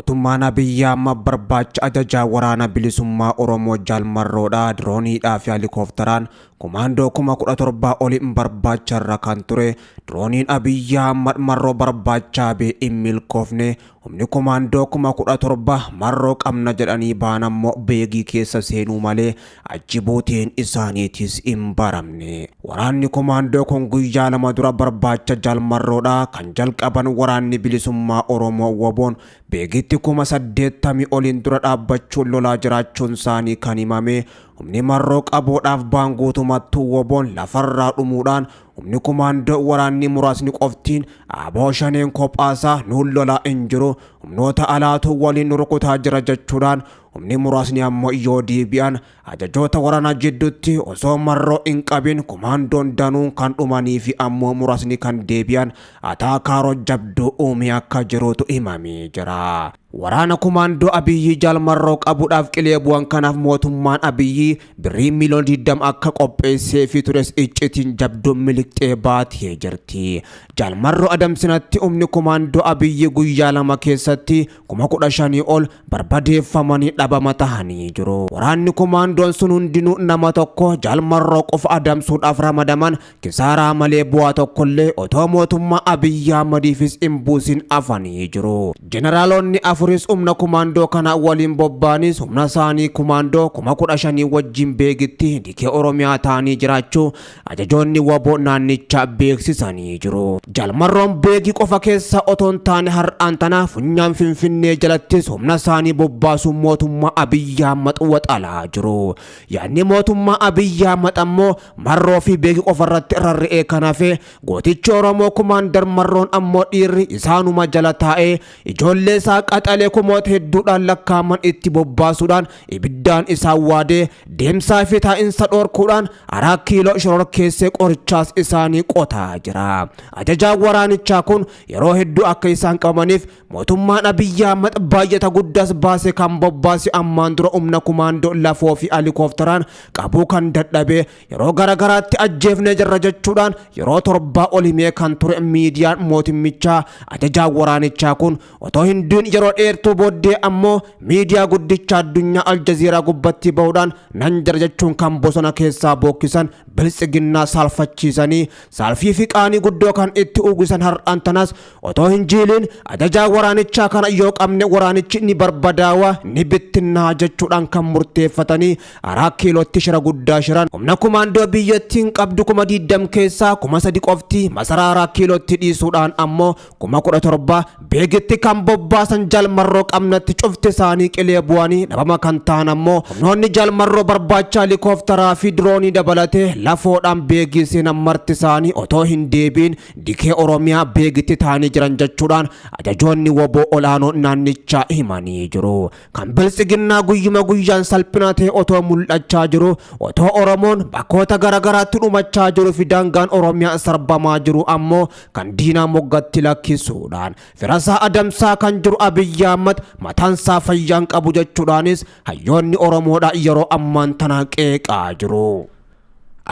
mootummaan Abiyyi Ahmad barbaacha ajajaa waraana bilisummaa Oromoo Jaalmarroodhaa dirooniidhaa fi helikoophteraan komaandoo 17,000 oliin barbaacharra kan ture. Dirooniin Abiyyi Ahmad marroo barbaachaa bee milkoofne humni komaandoo 17,000 marroo qabna jedhanii baanammoo beegii keessa seenuu malee achi buuteen isaaniitis hin baramne. Waraanni komaandoo kun guyyaa lama dura barbaacha Jaalmarroodhaa kan jalqaban waraanni bilisummaa Oromoo WBO'n beegitti 80,000 oliin dura dhaabbachuun lolaa jiraachuun isaanii kan himame. Humni marroo qabuudhaaf baanguutumattuu WBO'n lafarraa dhumuudhaan humni komaandoo waraanni muraasni qoftiin aboo shaneen kophaasaa nuun lolaa hin jiru humnoota alaatu waliin rukutaa jira jechuudhaan humni muraasni ammoo yoo deebi'an ajajoota waraanaa jidduutti osoo marroo hin qabin komaandoon danuun kan dhumanii fi ammoo muraasni kan deebi'an ataakaaroo jabduu uumee akka jirutu himamee jira. Waraana komaandoo Abiyyi Jaalmarroo qabuudhaaf qilee bu'an kanaaf mootummaan Abiyyi birrii miliyoona 20 akka qopheessee fi tures iccitiin jabduun miliqxee baatee jirti. Jaalmarroo adamsinatti humni komaandoo Abiyyi guyyaa lama keessatti 15,000 ol barbadeeffamanii dhabama tahanii jiru. Waraanni komaandoon sun hundinuu nama tokko Jaalmarroo qofa adamsuudhaaf ramadaman kisaaraa malee bu'aa tokkollee otoo mootummaa Abiyyi Ahmadiifis hin buusin afanii jiru. Jeneraalonni afuris humna komaandoo kana waliin bobbaanis humna isaanii komaandoo 15,000 wajjin beegitti dikee Oromiyaa ta'anii jiraachuu ajajoonni WBO naannicha beeksisanii jiru. Jaalmarroon beegii qofa keessa otoo hin taane har'aan tana funyaan Finfinnee jalattis humna isaanii bobbaasuun mootummaa Abiyyi Ahmad waxalaa jiru. Yaadni mootummaa Abiyyi Ahmad ammoo marroo fi beegii qofa irratti rarra'ee kan hafe gootichi Oromoo komaandar marroon ammoo dhiirri isaanuma jala taa'ee ijoollee isaa qaxalee kumoota hedduudhaan lakkaaman itti bobbaasuudhaan ibiddaan isaan waadee deemsaa fi taa'insa dhorkuudhaan 4 kiiloo shororkeessee qorichaas isaanii qotaa jira. Ajajaan waraanichaa kun yeroo hedduu akka isaan qabamaniif mootummaan Abiyyi Ahmad baay'ata guddaas baase kan bobbaase ammaan dura humna komaandoo lafoo fi helikoophteraan qabuu kan dadhabee yeroo garagaraatti ajjeefnee jirra jechuudhaan yeroo 7 ol himee kan ture miidiyaan mootummichaa. Ajajaan waraanichaa kun otoo hin duun yeroo dheertuu booddee ammoo miidiyaa guddicha addunyaa Aljazeeraa gubbatti bahuudhaan nan jira jechuun kan bosona keessaa bookkisan biltsiginnaa saalfachiisanii saalfii fi qaanii guddoo kan itti uwwisan har'aan tanas otoo hin jiiliin ajajaa waraanichaa kana yoo qabne waraanichi ni barbadaawa ni bittinnaa jechuudhaan kan murteeffatanii 4 kiilootti shira guddaa shiran. Humna komaandoo biyyattiin qabdu 20 keessaa 3,000 qofti masaraa 4 kiilootti dhiisuudhaan ammoo 17,000 beegitti kan bobbaasan Jaalmarroo qabnatti cufte isaanii qilee bu'anii dhabama kan ta'an ammoo humnoonni Jaalmarroo barbaacha helikoophtaraa fi diroonii dabalatee lafoodhaan beegii seenan marti isaanii otoo hin deebiin dikee Oromiyaa beegitti ta'anii jiran jechuudhaan ajajoonni WBO olaanoo naannichaa himanii jiru. Kan biltsiginnaa guyyuma guyyaan salphina ta'e otoo mul'achaa jiru otoo Oromoon bakkoota garagaraatti dhumachaa jiru fi daangaan Oromiyaa sarbamaa jiru ammoo kan diinaa moggatti lakkisuudhaan firasaa adamsaa kan jiru Abiyyi Ahmad mataansaa fayyaan qabu jechuudhaanis hayyoonni Oromoodhaa yeroo ammaan tana qeeqaa jiru.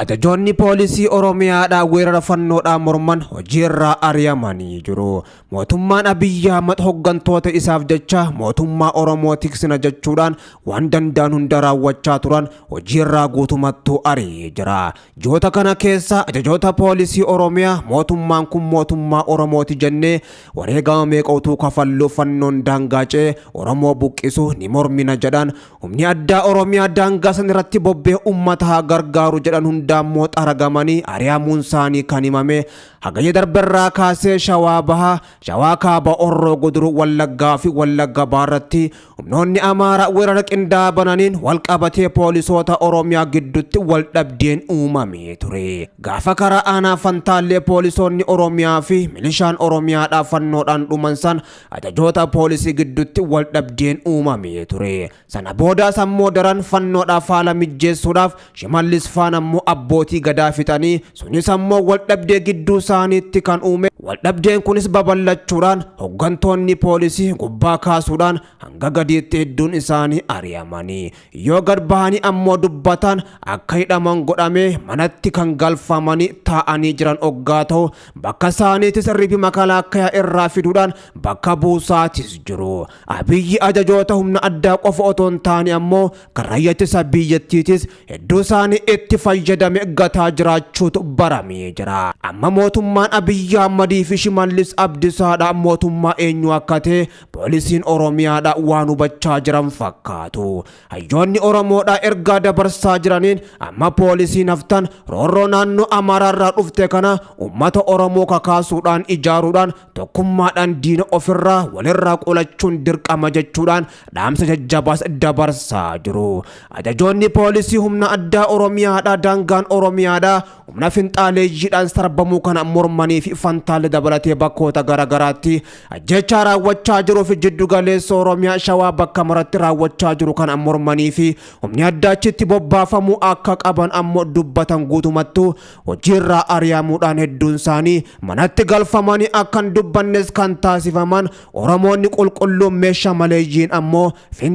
Ajajoonni poolisii Oromiyaadhaa weerara fannoodhaa morman hojiirraa ari'amanii jiru. Mootummaan Abiyyi Ahmad hoggantoota isaaf jecha mootummaa Oromoo tiksina jechuudhaan waan danda'an hunda raawwachaa turan hojiirraa guutumattuu ari'ee jira. Ji'oota kana keessa ajajoota poolisii Oromiyaa mootummaan kun mootummaa Oromooti jennee wareegama meeqatu kafalluu fannoon daangaacee Oromoo buqqisu ni mormina jedhan humni addaa Oromiyaa daangaa san irratti bobbee uummata gargaaru jedhan dammoo xaragamanii ari'amuun isaanii kan himame. Hagayya darberraa kaasee Shawaa Bahaa, Shawaa Kaabaa, Orroo Guduruu, Wallaggaa fi Wallagga Baarratti humnoonni Amaaraa weerara qindaa'aa bananiin wal qabatee poolisoota Oromiyaa gidduutti wal dhabdeen uumamee ture. Gaafa karaa aanaa Fantaallee poolisoonni Oromiyaa fi milishaan Oromiyaadhaa fannoodhaan dhuman san ajajoota poolisii gidduutti wal dhabdeen uumamee ture. Sana boodaas ammoo daran fannoodhaaf haala mijjeessuudhaaf Shimallis Faan ammoo abbootii gadaa fixanii sunis ammoo waldhabdee gidduu isaaniitti kan uume. Waldhabdeen kunis babal'achuudhaan hooggantoonni poolisii gubbaa kaasuudhaan hanga gadiitti hedduun isaanii ari'amanii yoo gad bahanii ammoo dubbatan akka hidhaman godhamee manatti kan galfamanii taa'anii jiran oggaa ta'u bakka isaaniitis riphii makalaakaa irraa fiduudhaan bakka buusaatis jiru. Abiyyi ajajoota humna addaa qofa otoo hin taane ammoo kan raayyaa ittisa biyyattiitis hedduu isaanii itti fayyadame gataa jiraachuutu baramee jira. Amma mootummaan Abiyyi Ahmadii fi Shimallis Abdiisaadha mootummaa eenyu akka ta'e poolisiin Oromiyaadha waan hubachaa jiran fakkaatu. Hayyoonni Oromoodha ergaa dabarsaa jiraniin amma poolisiin haftan roorroo naannoo Amaaraarraa dhufte kana ummata Oromoo kakaasuudhaan ijaaruudhaan tokkummaadhaan diina ofirraa walirraa qolachuun dirqama jechuudhaan dhaamsa jajjabaas dabarsaa jiru. Ajajoonni poolisii humna addaa Oromiyaadha daangaan Oromiyaadha humna finxaaleeyyiidhaan sarbamuu kana mormanii fi fantaalee dabalatee bakkoota garagaraatti ajjechaa raawwachaa jiruu fi jiddu galeessa Oromiyaa Shawaa bakka maratti raawwachaa jiru kana mormanii fi humni addaachitti bobbaafamuu akka qaban ammoo dubbatan guutumattuu hojiirraa ari'amuudhaan hedduun isaanii manatti galfamanii akkan dubbannes kan taasifaman. Oromoonni qulqulluun meeshaa maleeyyiin ammoo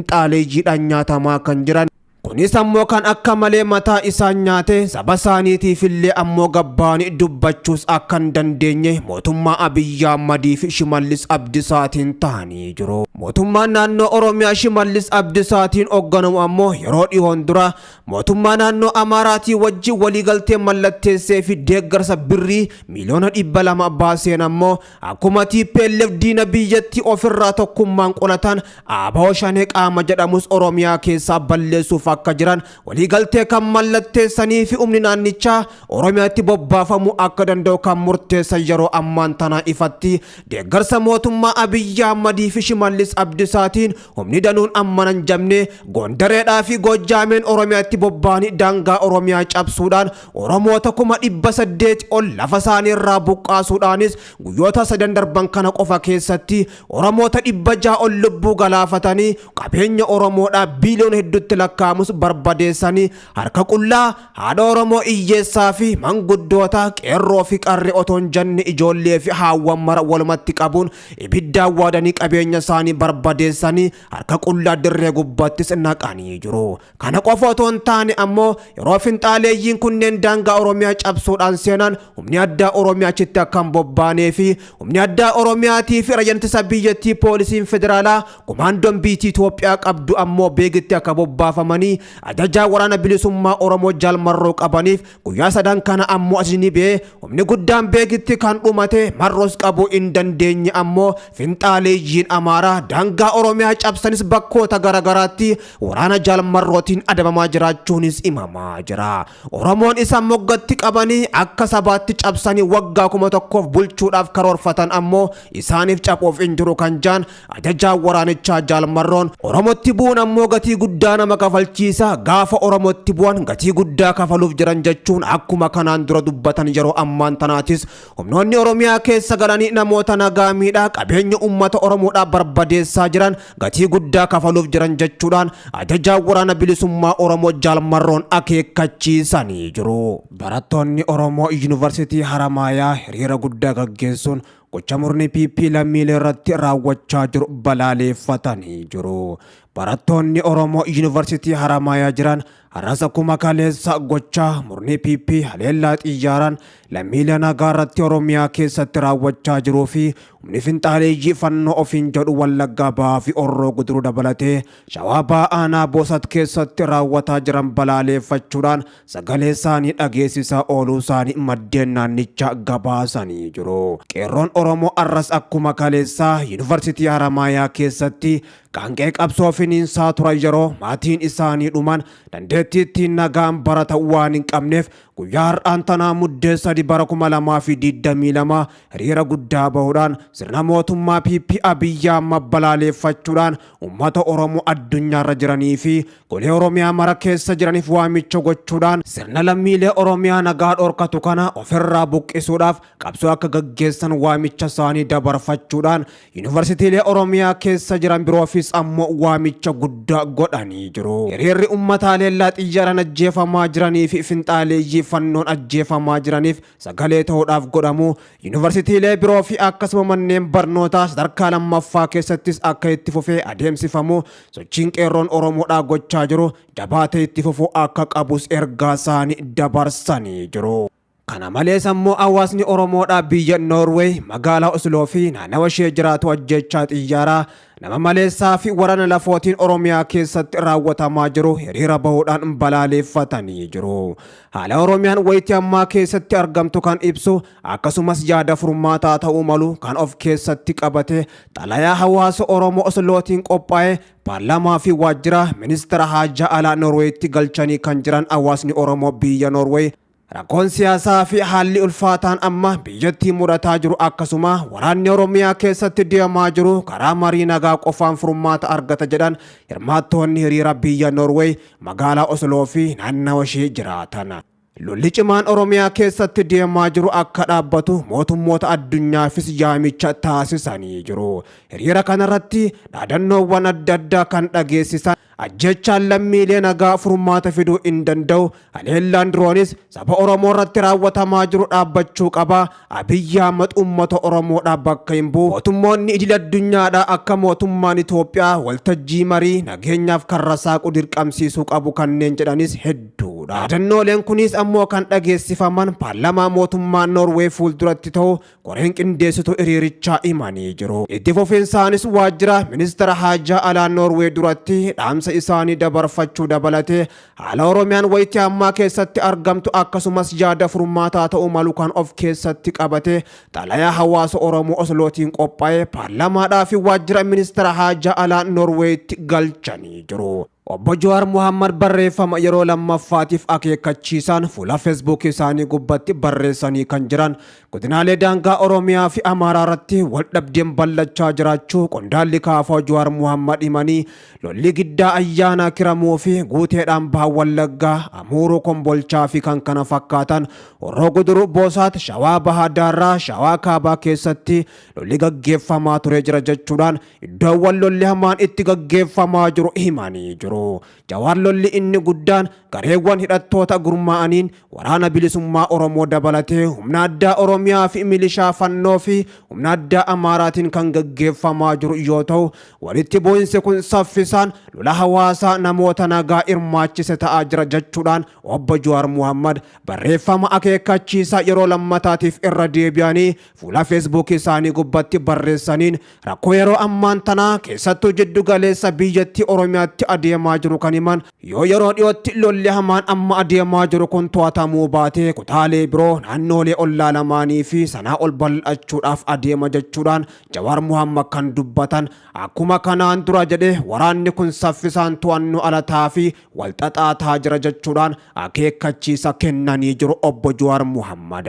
finxaaleeyyiidhaan nyaatamaa kan jiran. Kunis ammoo kan akka malee mataa isaan nyaate saba isaaniitiif illee ammoo gabbaanii dubbachuus akka hin dandeenye mootummaa Abiyyi Ahmadii fi Shimallis Abdiisaatiin ta'anii jiru. Mootummaan naannoo Oromiyaa Shimallis Abdiisaatiin hoogganamu ammoo yeroo dhiyoon dura mootummaa naannoo Amaaraatii wajjin waliigaltee mallatteessee fi deeggarsa birrii miliyoona 200 baaseen ammoo akkuma TPLF diina biyyattii ofirraa tokkummaan qolatan ABO Shanee qaama jedhamus Oromiyaa keessaa balleessuuf akka jiran waliigaltee kan mallatteessanii fi humni naannichaa Oromiyaatti bobbaafamuu akka danda'u kan murteessan yeroo ammaan tana ifatti deeggarsa mootummaa Abiyyi Ahmadii fi Shimallis Abdiisaatiin humni danuun ammanan jamne Gondareedhaa fi Gojaameen Oromiyaatti bobbaanii daangaa Oromiyaa cabsuudhaan Oromoota 800 ol lafa isaanii irraa buqqaasuudhaanis guyyoota 3 darban kana qofa keessatti Oromoota 600 ol lubbuu galaafatanii qabeenya Oromoodhaa biiliyoona hedduutti lakkaa'amus barbadeessanii harka qullaa haadha Oromoo hiyyeessaa fi manguddoota qeerroo fi qarree otoo hin janne ijoollee fi haawwan mara walumatti qabuun ibiddaan waadanii qabeenya isaanii barbadeessanii harka qullaa dirree gubbaattis naqanii jiru. Kana qofa otoo hin taane ammoo yeroo finxaaleeyyiin kunneen daangaa Oromiyaa cabsuudhaan seenan humni addaa Oromiyaa achitti akkan bobbaanee fi humni addaa Oromiyaatii fi raayyaa ittisa biyyattii poolisiin federaalaa komaandoon biitii Itoophiyaa qabdu ammoo beegitti akka bobbaafamanii ajajaa waraana bilisummaa Oromoo Jaalmarroo qabaniif guyyaa 3 kana ammoo asini bee humni guddaan beegitti kan dhumate marroos qabuu hin dandeenye ammoo finxaaleeyyiin Amaaraa daangaa Oromiyaa cabsanis bakkoota garagaraatti waraana Jaalmarrootiin adabamaa jiraachuunis himamaa jira. Oromoon isa moggatti qabanii akka sabaatti cabsanii waggaa 1,000 bulchuudhaaf karoorfatan ammoo isaaniif caphuuf hin jiru kan jaan ajajaa waraanichaa Jaalmarroon Oromootti bu'uun ammoo gatii guddaa nama kafalchiisa gaafa Oromootti bu'an gatii guddaa kafaluuf jiran jechuun akkuma kanaan dura dubbatan yeroo ammaan tanaatis humnoonni Oromiyaa keessa galanii namoota nagaa miidhaa qabeenya uummata Oromoodhaa barbadeessaa jiran gatii guddaa kafaluuf jiran jechuudhaan ajajaa waraana bilisummaa Oromoo Jaalmarroon akeekkachiisanii jiru. Barattoonni Oromoo Yuunivarsiitii Haramaayaa hiriira guddaa gaggeessuun gocha murni PP lammiilee irratti raawwachaa jiru balaaleffatanii jiru. Barattoonni Oromoo Yuunivarsiitii Haramaayaa jiran har'as kuma kaleessa gocha murni PP haleellaa xiyyaaraan lammiilee nagaa irratti Oromiyaa keessatti raawwachaa jiruu fi humni finxaaleeyyii fannoo ofiin jedhu Wallaggaa Bahaa fi Horroo Guduruu dabalatee Shawaa Bahaa Aanaa Boosat keessatti raawwataa jiran balaaleffachuudhaan sagalee isaanii dhageessisaa ooluu isaanii maddeen naannichaa gabaasanii jiru. Qeerroon Oromoo har'as akkuma kaleessaa Yuunivarsiitii Haramaayaa keessatti qaanqee qabsoo finiinsaa turan yeroo maatiin isaanii dhuman dandeettii ittiin nagaan baratan waan hin qabneef guyyaa har'aan tanaa muddee 3 bara 2022 hiriira guddaa bahuudhaan sirna mootummaa PP Abiyyi Ahmad balaaleffachuudhaan uummata Oromoo addunyaarra jiranii fi golee Oromiyaa mara keessa jiraniif waamicha gochuudhaan sirna lammiilee Oromiyaa nagaa dhorkatu kana ofirraa buqqisuudhaaf qabsoo akka gaggeessan waamicha isaanii dabarfachuudhaan yuunivarsiitiilee Oromiyaa keessa jiran biroofis ammoo waamicha guddaa godhanii jiru. Hiriirri uummataa leellaa balaa xiyyaaraan ajjeefamaa jiranii fi finxaaleeyyii fannoon ajjeefamaa jiraniif sagalee ta'uudhaaf godhamu yuunivarsiitiilee biroo fi akkasuma manneen barnootaa sadarkaa lammaffaa keessattis akka itti fufee adeemsifamu sochiin qeerroon Oromoodhaa gochaa jiru jabaatee itti fufuu akka qabus ergaa isaanii dabarsanii jiru. Kana malees ammoo hawaasni Oromoodhaa biyya Norway magaalaa Oslo fi naannawa ishee jiraatu ajjechaa xiyyaaraa nama maleessaa fi waraana lafootiin Oromiyaa keessatti raawwatamaa jiru hiriira bahuudhaan balaaleffatanii jiru. Haala Oromiyaan wayitii ammaa keessatti argamtu kan ibsu akkasumas yaada furmaataa ta'uu malu kan of keessatti qabate xalayaa hawaasa Oromoo Oslootiin qophaa'e paarlaamaa fi waajjira ministeera haajaa alaa Norweetti galchanii kan jiran hawaasni Oromoo biyya Norway rakkoon siyaasaa fi haalli ulfaataan amma biyyattii mudataa jiru akkasuma waraanni Oromiyaa keessatti deemaa jiru karaa marii nagaa qofaan furmaata argata jedhan hirmaattoonni hiriira biyya Norway magaalaa Oslo fi naannawa ishee jiraatan. Lolli cimaan Oromiyaa keessatti deemaa jiru akka dhaabbatu mootummoota addunyaafis yaamicha taasisanii jiru. Hiriira kanarratti dhaadannoowwan adda addaa kan dhageessisan ajjechaan lammiilee nagaa furmaata fiduu hin danda'u. Haleellaan diroonis saba Oromoo irratti raawwatamaa jiru dhaabbachuu qaba. Abiyyi Ahmad uummata Oromoodhaa bakka hin bu'u. Mootummoonni idil addunyaadhaa akka mootummaan Itoophiyaa waltajjii marii nageenyaaf karra saaqu dirqamsiisuu qabu kanneen jedhanis hedduudha. Dhaadannooleen kunis ammoo kan dhageessifaman paarlaamaa mootummaa Norway fuulduratti ta'u koreen qindeessitu hiriirichaa himanii jiru. Itti fufiinsaanis waajjira ministeera haajaa alaa Norway duratti dhaamsa isaanii dabarfachuu dabalatee haala Oromiyaan wayitii ammaa keessatti argamtu akkasumas yaada furmaataa ta'uu malu kan of keessatti qabate xalayaa hawaasa Oromoo Oslootiin qophaa'e paarlaamaadhaa fi waajjira ministeera haajaa alaa Norweetti galchanii jiru. Obbo Jawaar Mohammad barreeffama yeroo lammaffaatiif akeekkachiisan fuula Facebook isaanii gubbatti barreessanii kan jiran godinaalee daangaa Oromiyaa fi Amaaraa irratti waldhabdeen bal'achaa jiraachuu qondaalli KFO Jawaar Mohammad himanii lolli giddaa ayyaana kiramuu fi guuteedhaan baha Wallaggaa, Amuuruu, Kombolchaa fi kan kana fakkaatan Horroo Guduruu, Boosaat, Shawaa Bahaa Daarraa, Shawaa Kaabaa keessatti lolli gaggeeffamaa ture jira jechuudhaan iddoowwan lolli hamaan itti gaggeeffamaa jiru himanii jiru. Jawaar lolli inni guddaan gareewwan hidhattoota gurmaa'aniin waraana bilisummaa Oromoo dabalatee humna addaa Oromiyaa fi milishaa fannoo fi humna addaa Amaaraatiin kan gaggeeffamaa jiru yoo ta'u walitti bu'insi kun saffisaan lola hawaasaa namoota nagaa hirmaachise ta'aa jira jechuudhaan obbo Jawaar Mohammad barreeffama akeekkachiisaa yeroo lammataatiif irra deebi'anii fuula Facebook isaanii gubbatti barreessaniin rakkoo yeroo ammaan tanaa keessattuu jiddu galeessa biyyattii Oromiyaatti adeemaa jiru kan himan yoo yeroo dhiyootti lolli hamaan amma adeemaa jiru kun to'atamuu baatee kutaalee biroo naannoolee ollaa lamaanii fi sanaa ol bal'achuudhaaf adeema jechuudhaan Jawaar Mohammad kan dubbatan akkuma kanaan dura jedhe waraanni kun saffisaan to'annoo alataa fi walxaxaataa jira jechuudhaan akeekkachiisa kennanii jiru obbo Jawaar Mohammad.